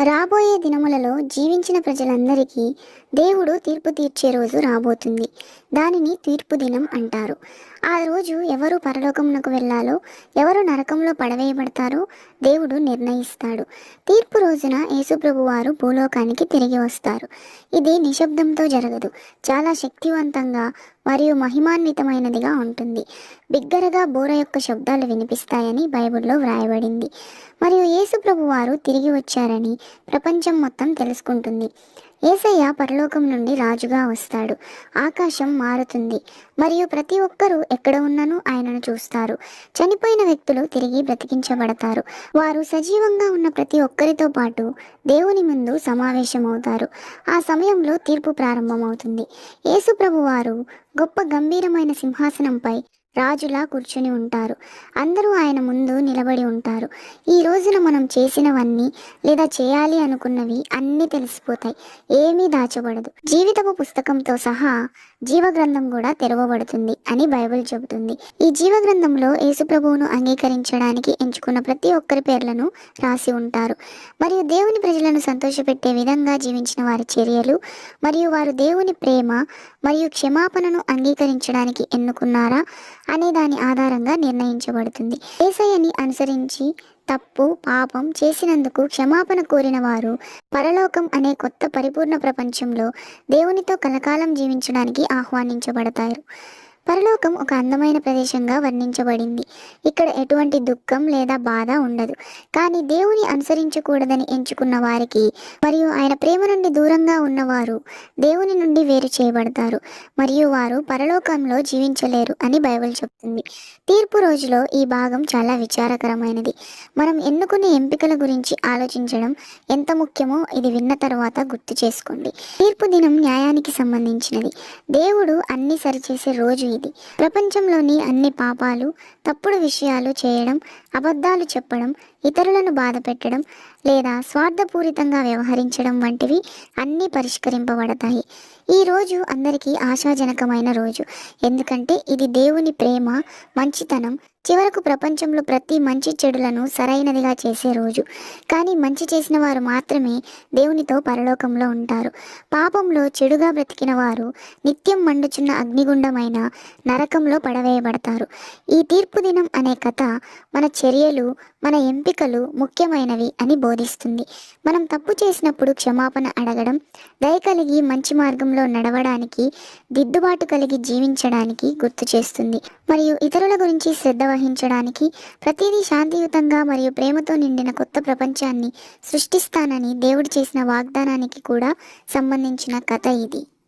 రాబోయే దినములలో జీవించిన ప్రజలందరికీ దేవుడు తీర్పు తీర్చే రోజు రాబోతుంది. దానిని తీర్పు దినం అంటారు. ఆ రోజు ఎవరు పరలోకమునకు వెళ్ళాలో, ఎవరు నరకంలో పడవేయబడతారో దేవుడు నిర్ణయిస్తాడు. తీర్పు రోజున యేసుప్రభు వారు భూలోకానికి తిరిగి వస్తారు. ఇది నిశ్శబ్దంతో జరగదు. చాలా శక్తివంతంగా మరియు మహిమాన్వితమైనదిగా ఉంటుంది. బిగ్గరగా బోర యొక్క శబ్దాలు వినిపిస్తాయని బైబిల్లో వ్రాయబడింది. మరియు యేసుప్రభు వారు తిరిగి వచ్చారని ప్రపంచం మొత్తం తెలుసుకుంటుంది. యేసయ్య పరలోకం నుండి రాజుగా వస్తాడు. ఆకాశం మారుతుంది మరియు ప్రతి ఒక్కరూ ఎక్కడ ఉన్ననూ ఆయనను చూస్తారు. చనిపోయిన వ్యక్తులు తిరిగి బ్రతికించబడతారు. వారు సజీవంగా ఉన్న ప్రతి ఒక్కరితో పాటు దేవుని ముందు సమావేశమవుతారు. ఆ సమయంలో తీర్పు ప్రారంభమవుతుంది. యేసు ప్రభు వారు గొప్ప గంభీరమైన సింహాసనంపై రాజులా కూర్చుని ఉంటారు. అందరూ ఆయన ముందు నిలబడి ఉంటారు. ఈ రోజున మనం చేసినవన్నీ లేదా చేయాలి అనుకున్నవి అన్నీ తెలిసిపోతాయి. ఏమీ దాచబడదు. జీవితపు పుస్తకంతో సహా జీవగ్రంథం కూడా తెరవబడుతుంది అని బైబిల్ చెబుతుంది. ఈ జీవగ్రంథంలో యేసుప్రభువును అంగీకరించడానికి ఎంచుకున్న ప్రతి ఒక్కరి పేర్లను రాసి ఉంటారు. మరియు దేవుని ప్రజలను సంతోషపెట్టే విధంగా జీవించిన వారి చర్యలు మరియు వారు దేవుని ప్రేమ మరియు క్షమాపణను అంగీకరించడానికి ఎన్నుకున్నారా అనే దాని ఆధారంగా నిర్ణయించబడుతుంది. యేసయ్యని అనుసరించి తప్పు పాపం చేసినందుకు క్షమాపణ కోరిన వారు పరలోకం అనే కొత్త పరిపూర్ణ ప్రపంచంలో దేవునితో కలకాలం జీవించడానికి ఆహ్వానించబడతారు. పరలోకం ఒక అందమైన ప్రదేశంగా వర్ణించబడింది. ఇక్కడ ఎటువంటి దుఃఖం లేదా బాధ ఉండదు. కానీ దేవుని అనుసరించకూడదని ఎంచుకున్న వారికి మరియు ఆయన ప్రేమ నుండి దూరంగా ఉన్నవారు దేవుని నుండి వేరు చేయబడతారు మరియు వారు పరలోకంలో జీవించలేరు అని బైబిల్ చెప్తుంది. తీర్పు రోజులో ఈ భాగం చాలా విచారకరమైనది. మనం ఎన్నుకునే ఎంపికల గురించి ఆలోచించడం ఎంత ముఖ్యమో ఇది విన్న తర్వాత గుర్తు చేసుకోండి. తీర్పు దినం న్యాయానికి సంబంధించినది. దేవుడు అన్ని సరిచేసే రోజు ఇది. ప్రపంచంలోని అన్ని పాపాలు, తప్పుడు విషయాలు చేయడం, అబద్ధాలు చెప్పడం, ఇతరులను బాధ పెట్టడం లేదా స్వార్థపూరితంగా వ్యవహరించడం వంటివి అన్నీ పరిష్కరింపబడతాయి. ఈ రోజు అందరికీ ఆశాజనకమైన రోజు. ఎందుకంటే ఇది దేవుని ప్రేమ, మంచితనం చివరకు ప్రపంచంలో ప్రతి మంచి చెడులను సరైనదిగా చేసే రోజు. కానీ మంచి చేసిన వారు మాత్రమే దేవునితో పరలోకంలో ఉంటారు. పాపంలో చెడుగా బ్రతికిన వారు నిత్యం మండుచున్న అగ్నిగుండమైన నరకంలో పడవేయబడతారు. ఈ తీర్పు దినం అనే కథ మన చర్యలు, మన ఎంపికలు ముఖ్యమైనవి అని బోధిస్తుంది. మనం తప్పు చేసినప్పుడు క్షమాపణ అడగడం, దయ కలిగి మంచి మార్గంలో నడవడానికి, దిద్దుబాటు కలిగి జీవించడానికి గుర్తు చేస్తుంది. మరియు ఇతరుల గురించి శ్రద్ధ వహించడానికి, ప్రతిదీ శాంతియుతంగా మరియు ప్రేమతో నిండిన కొత్త ప్రపంచాన్ని సృష్టిస్తానని దేవుడు చేసిన వాగ్దానానికి కూడా సంబంధించిన కథ ఇది.